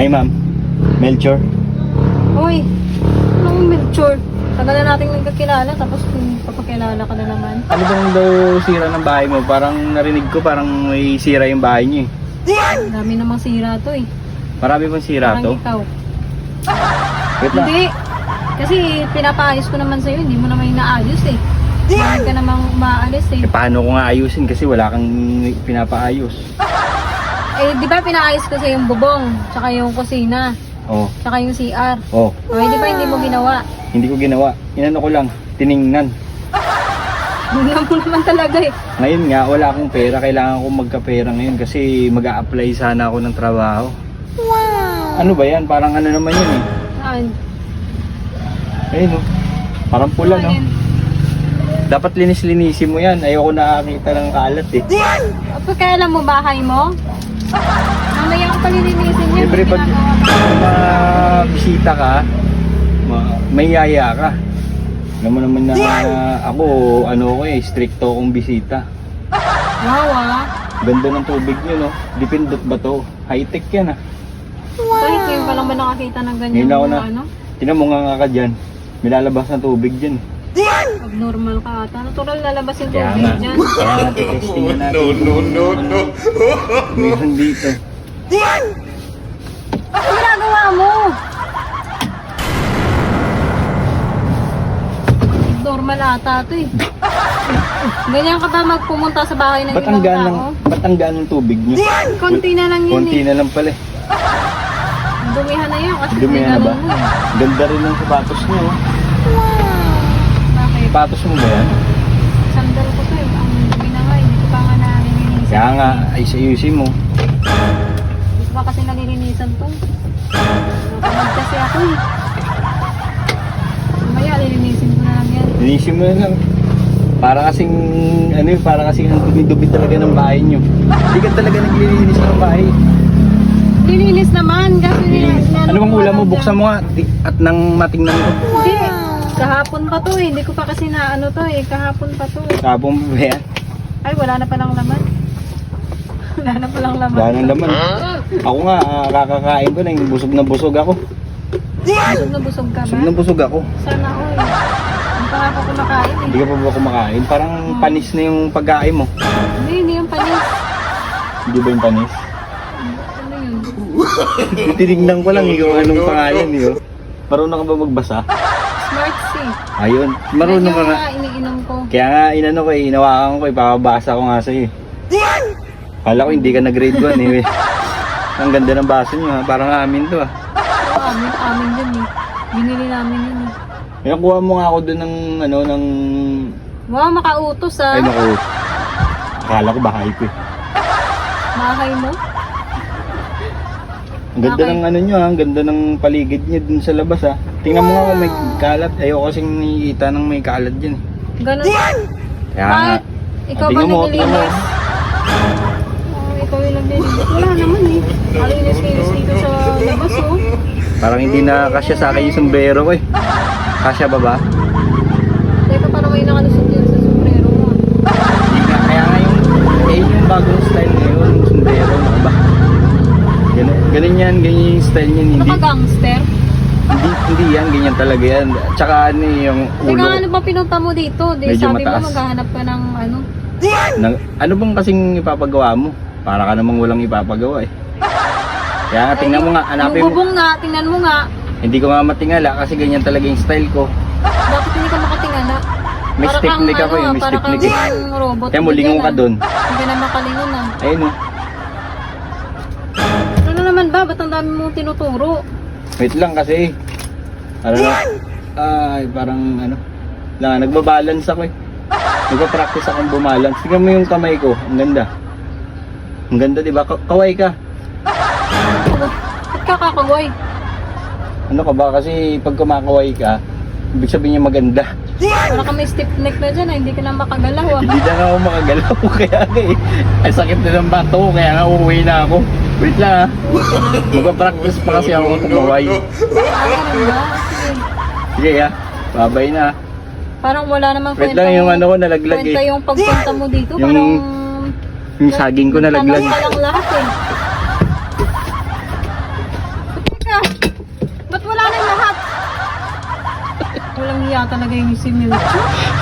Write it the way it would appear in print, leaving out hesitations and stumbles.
Hi ma'am, Melchor. Uy, anong Melchor? Tagal na nating nagkakilala tapos papakilala ka na naman. Ano bang daw sira ng bahay mo? Parang narinig ko parang may sira yung bahay niyo eh. Dami namang sira to eh. Marami bang sira Parang to? ikaw. Wait lang. Hindi. Kasi pinapaayos ko naman sa'yo, hindi mo naman inaayos eh. Hindi ka namang umaalis eh. Eh paano ko nga ayusin kasi wala kang pinapaayos. Eh, di ba pinaayos ko sa'yo yung bubong, tsaka yung kusina, Oh, tsaka yung CR. oh, O, di ba hindi mo ginawa? hindi ko ginawa. Inano ko lang, tiningnan. Hindi mo naman talaga eh. Ngayon nga, wala akong pera. Kailangan ko magkapera ngayon kasi mag-a-apply sana ako ng trabaho. Wow! Ano ba yan? Parang ano naman yun eh. Saan? Ayun oh. Parang pula no? Dapat linis-linisin mo yan. Ayoko nakakita ng kalat eh. Pagkailan mo bahay mo? Mamaya ko palilinisin niya. Siyempre pag bisita ka, may yaya ka. Alam mo naman na ako, ano ko eh, stricto akong bisita. Wow ah. Ganda ng tubig nyo no? Dipindot ba to? High-tech yan ah. Kahit ngayon pa lang ba nakakita ng ganyan Ngayon ako na, ano? tinan mo nga ka dyan. May lalabas na tubig dyan. Abnormal ka ata. Natural lalabas yung Kaya tubig nga, dyan. kaya nga testingin natin. No. Meron dito. Ano ginagawa mo? Normal ata ito eh. Ganyan ka ba magpumunta sa bahay ng Ba't ang ibang tao? ba't ang gaan ng tubig nyo? Konti na lang yun Konti eh. na lang pala eh. Dumihan na yan kasi Dumihan na ba? mo eh. Ganda rin ng sapatos nyo. Oh. Bakit? Sapatos mo ba yan? Sandal ko to eh. Ang dumi na nga, hindi ko pa nga nalilinisan. Kaya nga, ayusin mo. Hindi ko pa kasi nalilinisan to. Nakamad kasi ako eh. Mamaya, lilinisin ko na lang yan. Linisin mo na lang. Para kasing, ano yun, para kasing ang dumi-dumi talaga ng bahay nyo. Hindi ka talaga naglilinis ng bahay. Lilinis naman kasi Ano bang ulam mo? Buksan mo nga at nang matingnan ko. Hindi. Kahapon pa to eh. Hindi ko pa kasi na ano to eh. Kahapon pa to eh. Sabong mo ba yan? Ay, wala na palang laman. Wala na palang laman. Wala nang laman. Ako nga, kakakain ko na yung busog na busog ako. Busog na busog ka ba? Busog na busog ako. Sana all. Hindi pa nga ako kumakain eh. Hindi ka pa ba kumakain? Parang panis na yung pagkain mo. Hindi yung panis. Hindi ba yung panis? Ano yun? Tinignan ko lang yung anong pangalan niyo. Marunong ka ba magbasa? Smart C. Ayun, marunong ka nga. Iniinom ko. Kaya nga inano ko eh, inawakan ko eh, papabasa ko nga sa'yo eh. Kala ko hindi ka na grade 1 eh. Ang ganda ng baso niyo ha, parang amin to ah. Amin yun eh. Binili namin yun eh. Kaya kuha mo nga ako doon ng ano, ng... Wow, makautos ah. Ay naku, akala ko bahay ko eh. Bahay mo? Ang ganda ng ano nyo ha, ang ganda ng paligid niyo dun sa labas ha. Tingnan mo nga kung may kalat, ayoko kasing nakikita ng may kalat dyan eh. Ganun. Kaya nga, Bakit? Ikaw ba tingnan mo, tingnan mo. naglilinis? Oh, ikaw yung naglilinis. Wala naman eh. Malinis-linis dito sa labas oh. Parang hindi na kasya sa akin yung sombrero ko eh. Kasya ba ba? Teka, parang may nakalusot yan sa sombrero mo. Hindi nga, kaya nga yung bagong style ngayon, yung sombrero, ano ba? Ganun yan, ganyan yung style niyan, Ano hindi, ka gangster? hindi yan, ganyan talaga yan. Tsaka ano yung Teka, ulo, ano ba pinunta mo dito? Di, Medyo sabi mataas. mo maghahanap ka ng ano. ano bang kasing ipapagawa mo? Para ka namang walang ipapagawa eh. Kaya nga, tingnan mo nga, hanapin Yung mo. bubong nga, tingnan mo nga. Hindi ko nga matingala kasi ganyan talaga yung style ko. Bakit hindi ka makatingala? May Para stick kang, nick ako eh, may para stick kang nick eh. robot. Kaya mo, lingon ka dun. Hindi ka na makalingon ah. Ayun oh. Ano naman ba? Ba't ang dami mong tinuturo? Wait lang kasi. Ano na? Ay, parang ano. Lang, nagbabalance ako eh. Nagpa-practice akong bumalance. Tingnan mo yung kamay ko. Ang ganda. Ang ganda, di ba? Kaway ka. Ba't ka kakaway? Ano ka ba? Kasi pag kumakaway ka, ibig sabihin niya maganda. Para ka may stiff neck na dyan ah. Hindi ka na makagalaw ah. Hindi na nga ako makagalaw. Kaya nga eh. Ang sakit na ng bato ko. Kaya nga uuwi na ako. Wait lang ah. Magpa-practice pa kasi ako kumaway. Ano ba? Sige. Sige ah. Babay na. Parang wala namang Wait lang yung ano ko nalaglag kwenta eh. yung pagpunta mo dito. Yung- Parang Yung saging ko nalaglag. tanong ka lang lahat eh. nahiya talaga yung si Melchor.